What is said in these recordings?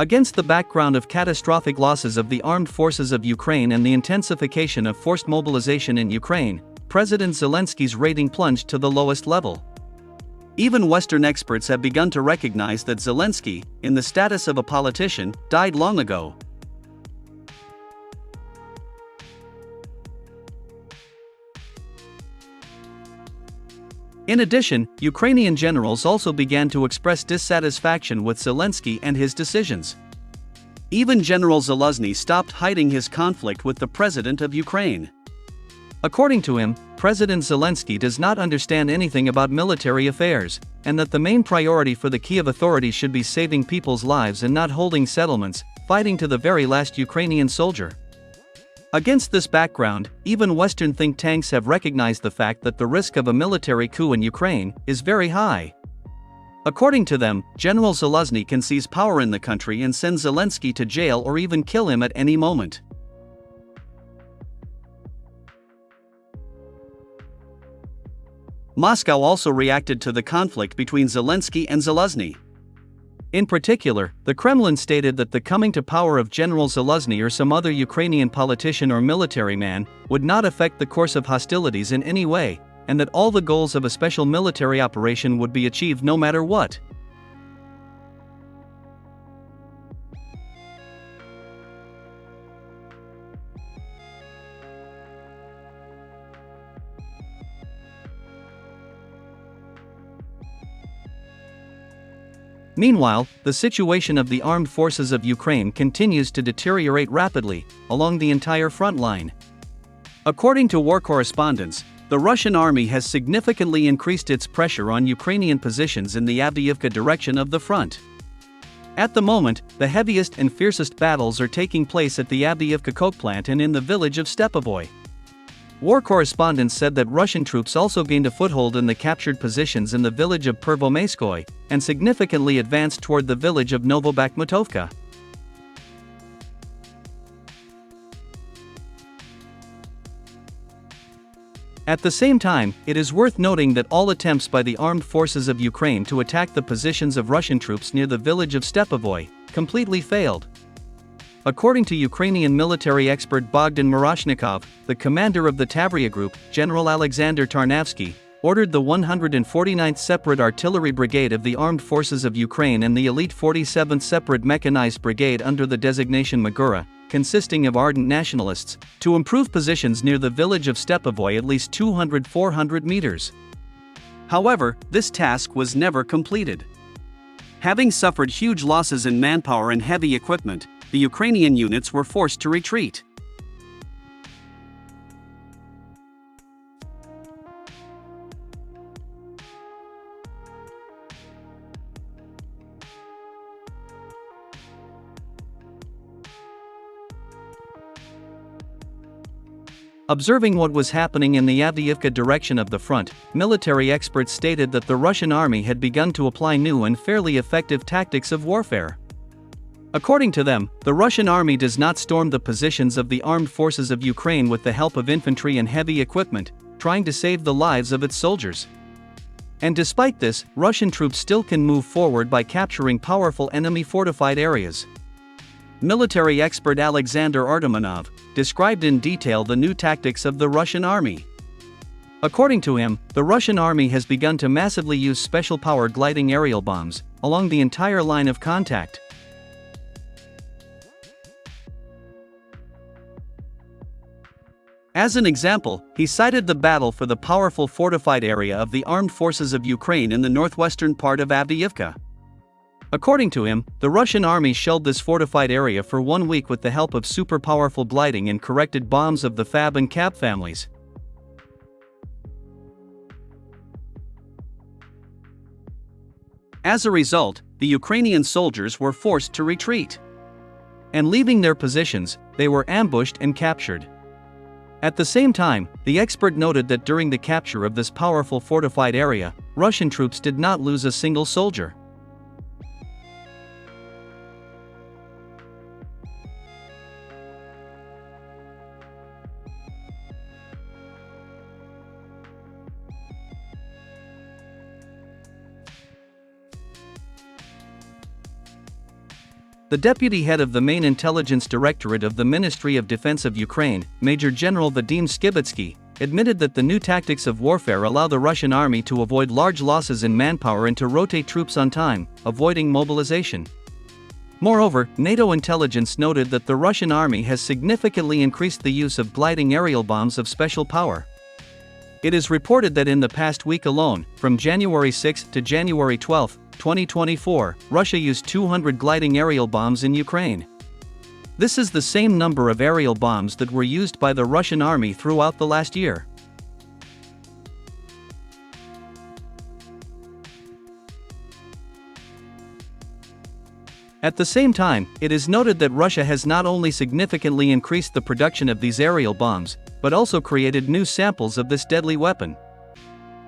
Against the background of catastrophic losses of the armed forces of Ukraine and the intensification of forced mobilization in Ukraine, President Zelensky's rating plunged to the lowest level. Even Western experts have begun to recognize that Zelensky, in the status of a politician, died long ago. In addition, Ukrainian generals also began to express dissatisfaction with Zelensky and his decisions. Even General Zaluzhny stopped hiding his conflict with the president of Ukraine. According to him, President Zelensky does not understand anything about military affairs, and that the main priority for the Kyiv authorities should be saving people's lives and not holding settlements, fighting to the very last Ukrainian soldier. Against this background, even Western think tanks have recognized the fact that the risk of a military coup in Ukraine is very high. According to them, General Zaluzhny can seize power in the country and send Zelensky to jail or even kill him at any moment. Moscow also reacted to the conflict between Zelensky and Zaluzhny. In particular, the Kremlin stated that the coming to power of General Zaluzhny or some other Ukrainian politician or military man would not affect the course of hostilities in any way, and that all the goals of a special military operation would be achieved no matter what. Meanwhile, the situation of the armed forces of Ukraine continues to deteriorate rapidly along the entire front line. According to war correspondents, the Russian army has significantly increased its pressure on Ukrainian positions in the Avdiivka direction of the front. At the moment, the heaviest and fiercest battles are taking place at the Avdiivka coke plant and in the village of Stepovoy. War correspondents said that Russian troops also gained a foothold in the captured positions in the village of Pervomayskoye and significantly advanced toward the village of Novobakhmutovka. At the same time, it is worth noting that all attempts by the armed forces of Ukraine to attack the positions of Russian troops near the village of Stepovoy completely failed. According to Ukrainian military expert Bogdan Miroshnikov, the commander of the Tavria Group, General Alexander Tarnavsky, ordered the 149th Separate Artillery Brigade of the Armed Forces of Ukraine and the elite 47th Separate Mechanized Brigade under the designation Magura, consisting of ardent nationalists, to improve positions near the village of Stepovoy at least 200-400 meters. However, this task was never completed. Having suffered huge losses in manpower and heavy equipment, the Ukrainian units were forced to retreat. Observing what was happening in the Avdiivka direction of the front, military experts stated that the Russian army had begun to apply new and fairly effective tactics of warfare. According to them, the Russian army does not storm the positions of the armed forces of Ukraine with the help of infantry and heavy equipment, trying to save the lives of its soldiers. And despite this, Russian troops still can move forward by capturing powerful enemy fortified areas. Military expert Alexander Artemonov described in detail the new tactics of the Russian army. According to him, the Russian army has begun to massively use special-powered gliding aerial bombs along the entire line of contact. As an example, he cited the battle for the powerful fortified area of the armed forces of Ukraine in the northwestern part of Avdiivka. According to him, the Russian army shelled this fortified area for 1 week with the help of super-powerful gliding and corrected bombs of the Fab and Cab families. As a result, the Ukrainian soldiers were forced to retreat. And leaving their positions, they were ambushed and captured. At the same time, the expert noted that during the capture of this powerful fortified area, Russian troops did not lose a single soldier. The deputy head of the main intelligence directorate of the Ministry of Defense of Ukraine, Major General Zelenskyy, admitted that the new tactics of warfare allow the Russian army to avoid large losses in manpower and to rotate troops on time, avoiding mobilization. Moreover, NATO intelligence noted that the Russian army has significantly increased the use of gliding aerial bombs of special power. It is reported that in the past week alone, from January 6 to January 12, 2024, Russia used 200 gliding aerial bombs in Ukraine. This is the same number of aerial bombs that were used by the Russian army throughout the last year. At the same time, it is noted that Russia has not only significantly increased the production of these aerial bombs, but also created new samples of this deadly weapon.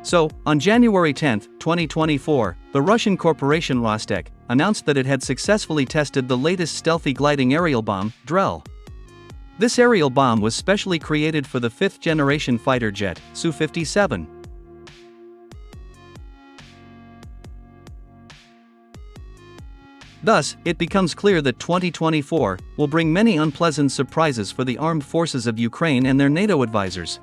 So, on January 10, 2024, the Russian corporation Rostec announced that it had successfully tested the latest stealthy gliding aerial bomb, Drel. This aerial bomb was specially created for the fifth-generation fighter jet, Su-57. Thus, it becomes clear that 2024 will bring many unpleasant surprises for the armed forces of Ukraine and their NATO advisors.